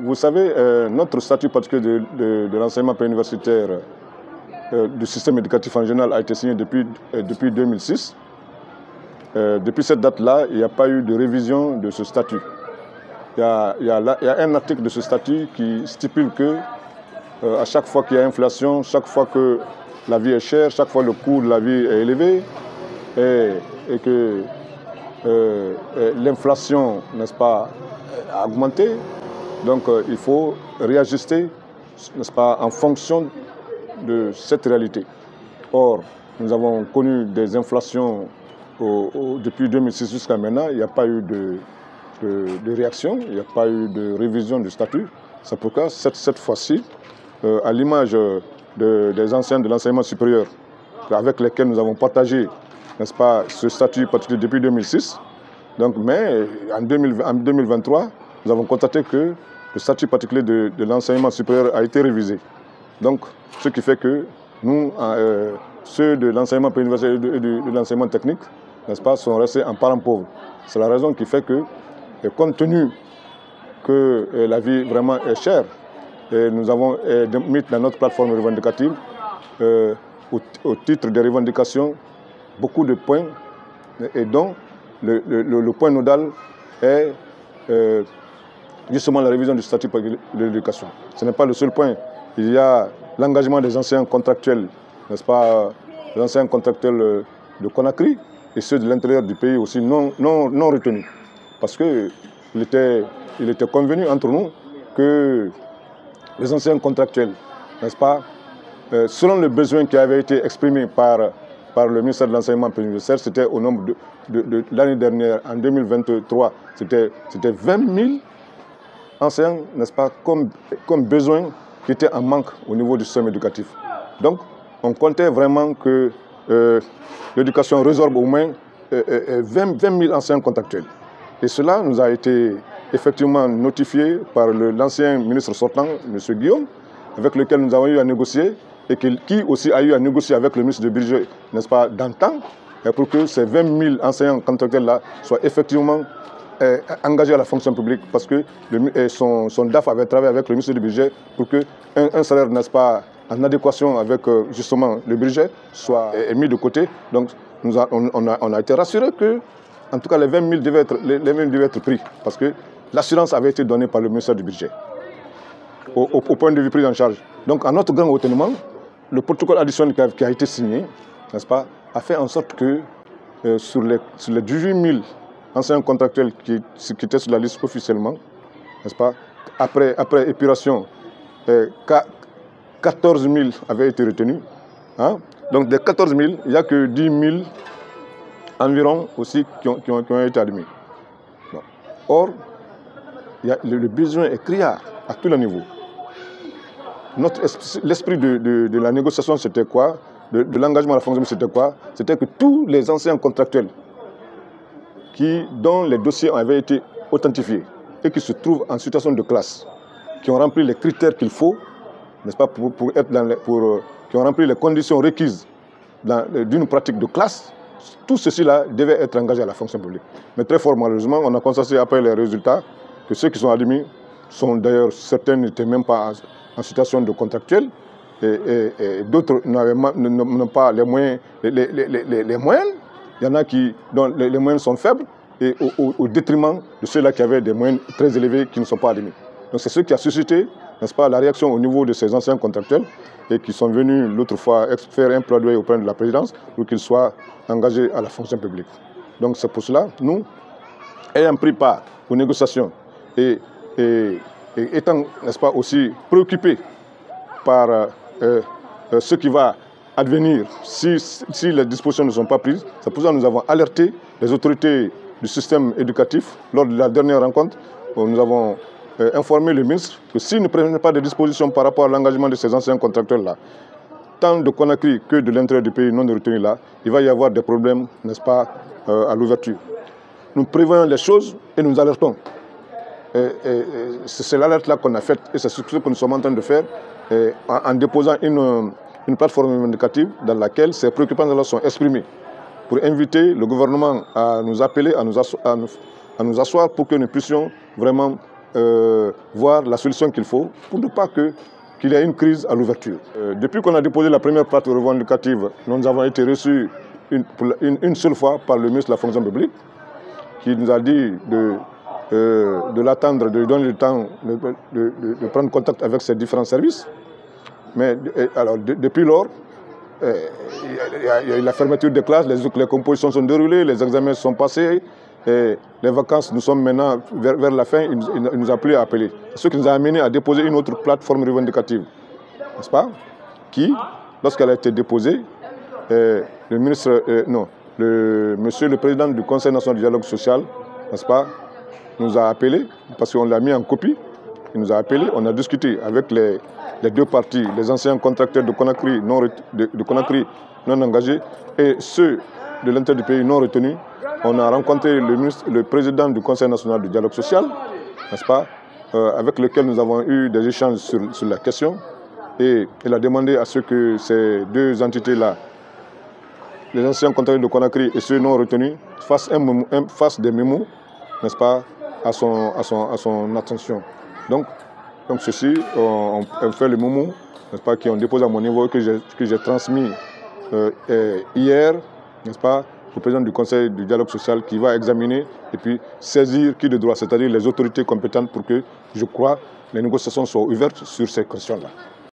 vous savez, notre statut particulier de l'enseignement préuniversitaire du système éducatif en général a été signé depuis 2006. Depuis cette date-là, il n'y a pas eu de révision de ce statut. Il y a un article de ce statut qui stipule que à chaque fois qu'il y a inflation, chaque fois que la vie est chère, chaque fois que le coût de la vie est élevé et que l'inflation, n'est-ce pas, a augmenté, donc il faut réajuster, n'est-ce pas, en fonction de cette réalité. Or, nous avons connu des inflations depuis 2006 jusqu'à maintenant, il n'y a pas eu de réaction, il n'y a pas eu de révision du statut. C'est pourquoi cette fois-ci, à l'image des anciens de l'enseignement supérieur avec lesquels nous avons partagé, n'est-ce pas, ce statut particulier depuis 2006, donc, mais en 2023, nous avons constaté que le statut particulier de l'enseignement supérieur a été révisé. Donc, ce qui fait que nous, ceux de l'enseignement préuniversitaire et de l'enseignement technique, n'est-ce pas, sont restés en parents pauvres. C'est la raison qui fait que, compte tenu que la vie vraiment est chère, et nous avons mis dans notre plateforme revendicative, au titre des revendications, beaucoup de points, et dont le point nodal est justement la révision du statut de l'éducation. Ce n'est pas le seul point. Il y a l'engagement des anciens contractuels, n'est-ce pas, les anciens contractuels de Conakry et ceux de l'intérieur du pays aussi non retenus. Parce qu'il était convenu entre nous que les anciens contractuels, n'est-ce pas, selon le besoin qui avait été exprimé par le ministère de l'Enseignement préuniversitaire, c'était au nombre de l'année dernière, en 2023, c'était 20 000 enseignants, n'est-ce pas, comme besoin qui était en manque au niveau du système éducatif. Donc, on comptait vraiment que l'éducation résorbe au moins 20 000 enseignants contractuels. Et cela nous a été effectivement notifié par l'ancien ministre sortant, M. Guillaume, avec lequel nous avons eu à négocier, et qui aussi a eu à négocier avec le ministre du Budget, n'est-ce pas, d'antan, pour que ces 20 000 enseignants contractuels-là soient effectivement engagés à la fonction publique, parce que son DAF avait travaillé avec le ministre du Budget pour qu'un salaire, n'est-ce pas, en adéquation avec justement le budget, soit mis de côté. Donc on a été rassuré que, en tout cas, les 20 000 devaient être pris, parce que l'assurance avait été donnée par le ministère du Budget, au point de vue prise en charge. Donc, à notre grand étonnement, le protocole additionnel qui a été signé, n'est-ce pas, a fait en sorte que sur les 18 000 enseignants contractuels qui étaient sur la liste officiellement, n'est-ce pas, après épuration, 14 000 avaient été retenus. Hein? Donc, des 14 000, il n'y a que 10 000 environ aussi qui ont été admis. Bon. Or, le besoin est criard à tous les niveaux. L'esprit de la négociation, c'était quoi? De l'engagement à la fonction, c'était quoi? C'était que tous les anciens contractuels dont les dossiers avaient été authentifiés et qui se trouvent en situation de classe, qui ont rempli les critères qu'il faut, n'est-ce pas, qui ont rempli les conditions requises d'une pratique de classe, tout ceci-là devait être engagé à la fonction publique. Mais très fort malheureusement, on a constaté après les résultats que ceux qui sont admis sont d'ailleurs, certains n'étaient même pas en situation de contractuel, et d'autres n'ont pas les moyens. Les moyens, il y en a dont les moyens sont faibles, et au détriment de ceux-là qui avaient des moyens très élevés qui ne sont pas admis. Donc c'est ce qui a suscité, n'est-ce pas, la réaction au niveau de ces anciens contractuels, et qui sont venus l'autre fois faire un plaidoyer auprès de la présidence pour qu'ils soient engagés à la fonction publique. Donc c'est pour cela, nous, ayant pris part aux négociations et étant, n'est-ce pas, aussi préoccupés par ce qui va advenir si les dispositions ne sont pas prises, c'est pour ça que nous avons alerté les autorités du système éducatif lors de la dernière rencontre. Nous avons informé le ministre que s'il ne prenait pas de dispositions par rapport à l'engagement de ces anciens contracteurs-là, tant de Conakry que de l'intérieur du pays non retenus là, il va y avoir des problèmes, n'est-ce pas, à l'ouverture. Nous prévoyons les choses et nous alertons. C'est l'alerte-là qu'on a faite et c'est ce que nous sommes en train de faire en déposant une plateforme revendicative dans laquelle ces préoccupations sont exprimées pour inviter le gouvernement à nous appeler, à nous asseoir pour que nous puissions vraiment voir la solution qu'il faut pour ne pas qu'il y ait une crise à l'ouverture. Depuis qu'on a déposé la première plainte revendicative, nous avons été reçus une seule fois par le ministre de la fonction publique, qui nous a dit de l'attendre, de lui donner le temps de prendre contact avec ses différents services. Mais alors, depuis lors, il y a eu la fermeture des classes, les compositions sont déroulées, les examens sont passés, et les vacances, nous sommes maintenant vers la fin, il nous a plus à appeler. Ce qui nous a amené à déposer une autre plateforme revendicative, n'est-ce pas? Qui, lorsqu'elle a été déposée, monsieur le président du Conseil national du dialogue social, n'est-ce pas, nous a appelés, parce qu'on l'a mis en copie, il nous a appelés, on a discuté avec les deux parties, les anciens contracteurs de Conakry non engagés et ceux de l'intérieur du pays non retenus. On a rencontré le président du Conseil national du dialogue social, n'est-ce pas, avec lequel nous avons eu des échanges sur la question. Et il a demandé à ce que ces deux entités-là, les anciens contracteurs de Conakry et ceux non retenus, fassent des mémos, n'est-ce pas, à son attention. Donc ceci, on fait le mémo, n'est-ce pas, qui ont déposé à mon niveau, que j'ai transmis hier, n'est-ce pas, au président du Conseil du dialogue social, qui va examiner et puis saisir qui de droit, c'est-à-dire les autorités compétentes pour que, je crois, les négociations soient ouvertes sur ces questions-là.